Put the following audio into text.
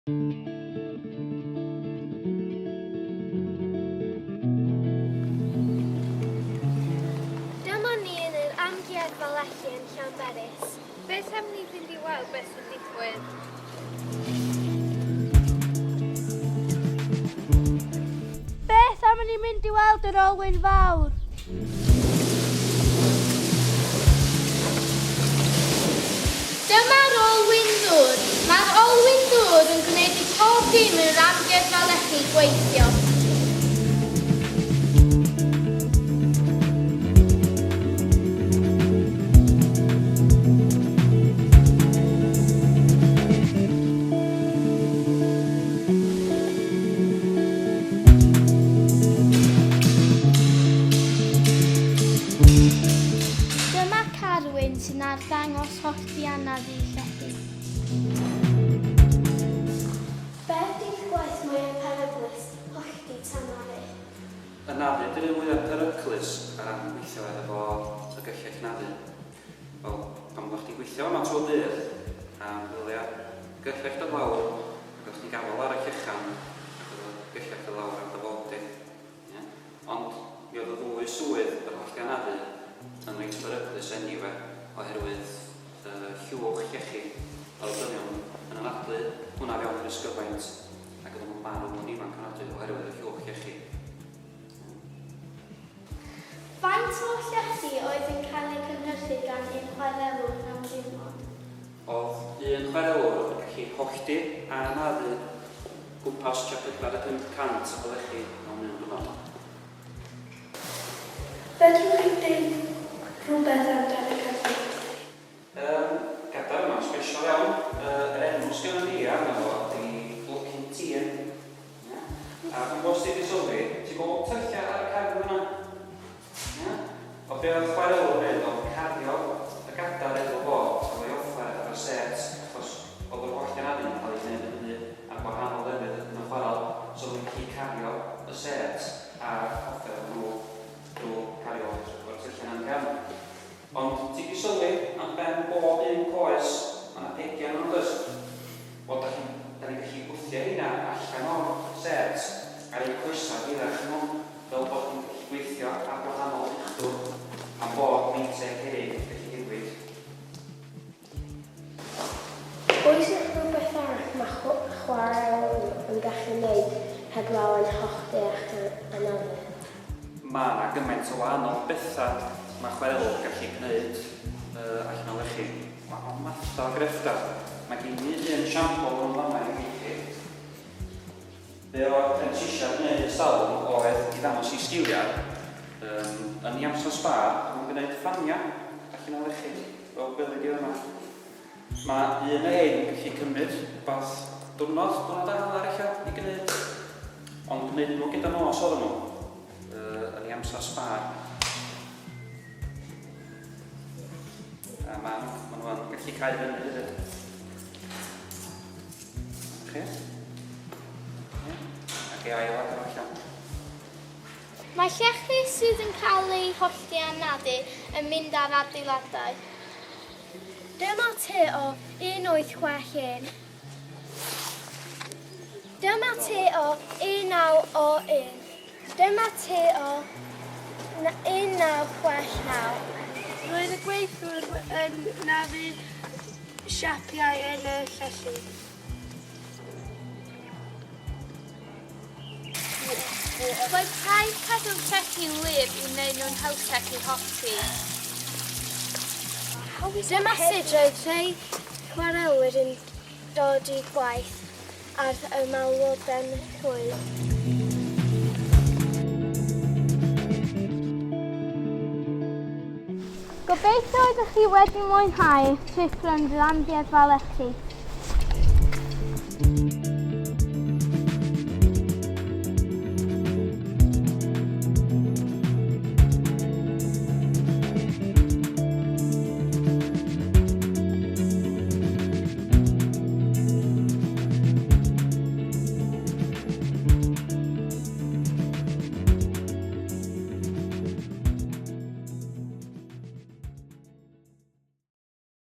Dyma ni yn yr Amgueddfa Lechi yn Llanberis. Beth am ni fynd i weld beth sy'n digwydd? Beth am ni mynd i weld yr olwyn fawr? Dyma'r olwyn dŵr. Mae'r olwyn dŵr yn gwneud i pob dim yn yr Amgueddfa Lechi gweithio. Dyma Carwyn sy'n arddangos hollti anaddu llechi. Beth yw'r gwaith mwyaf peryglus hollti tanafu? Anafu ydy'r un mwyaf peryglus ar ran gweithio efo y gyllell nafu. Wel, pan bod chdi'n gweithio yma tro dydd, am ddylia gyllell dy lawr, ac o'ch chi'n gafel ar y llechan, ac oedd gyllell dy lawr ar dyfodi. Ond mi oedd y ddwy swydd yr hollti anafu yn reit peryglus eniwe, oherwydd llwch llechi o'r dynion yn anadlu hwnna fewn i'r ysgyfaint, ac oedd nhw'n marw nhw'n ifanc anadlu oherwydd y llwch llechi. Faint o llechi oedd yn cael ei cynhyrchu gan un chwarelwr am ddiwrnod? Oedd un chwarelwr yn gallu hollti a anafu gwmpas 4,500 o lechi mewn un diwrnod. Fedrwch chi deud rhywbeth amdano y cadw? Gadar yma, sbesial iawn. Yr enw sgynnon ni arno fo ydi Blocking Teen. A pan bos ti wedi sylwi, ti'n gweld tyllia ar y cefn yna? O be oedd chwarelwr yn neud, oedd cario y gadar efo fo, oedd ei offer ar y set, achos oedd yr holl anafu yn cael ei wneud yn hynny ar gwahanol lefydd yn y chwarel, so oedd yn gallu cario y set a offer nhw drwy cario o'r tyllia yna'n cefn. Ond ti wedi sylwi am ben bob un coes yna 20 yn ymwneud. Wel, da ni'n gallu gwthio hynna allan o'r set ar ein coesau hirach nhw, fel bod ni'n gallu gweithio ar gwahanol uchdwr am bod meinteg hefyd gallu digwydd. Oes rhywbeth arall mae chwarelwr yn gallu gwneud heblaw yn hollti ac anafu? Mae yna gymaint o wahanol bethau mae chwarelwr yn gallu gwneud allan o lechi. Mae matha o greffta. Mae gen i un siampl o'n ddamau i gweithio. Be o'r prentisiad neu salwm oedd i ddangos i sgiliau yn ei amser sbar, mae'n gwneud ffania allan o lechi, fel gwelwyd i yma. Mae un o ein yn gallu cymryd rhywbeth diwrnod a hanner eich i gwneud, ond gwneud nhw gyda nos oedden nhw yn ei amser sbar. A maen nhw'n gallu cael fyny hefyd. Chi? Ac ei ail agor allan. Mae llechi sydd yn cael ei hollti anafu yn mynd ar adeiladau. Dyma te o 1861. Dyma te o 1901. Dyma te o 1969. Roedd y gweithwyr yn nafu siapiau yn y llechi. Roedd rhaid cadw llechi'n lyf i wneud nhw'n hawsach i hollti. Dyma sut roedd rhai chwarelwyr yn dod i gwaith ar y malwod ben hwyl. Gobeithio oeddech chi wedi mwynhau trip rownd yr Amgueddfa Lechi.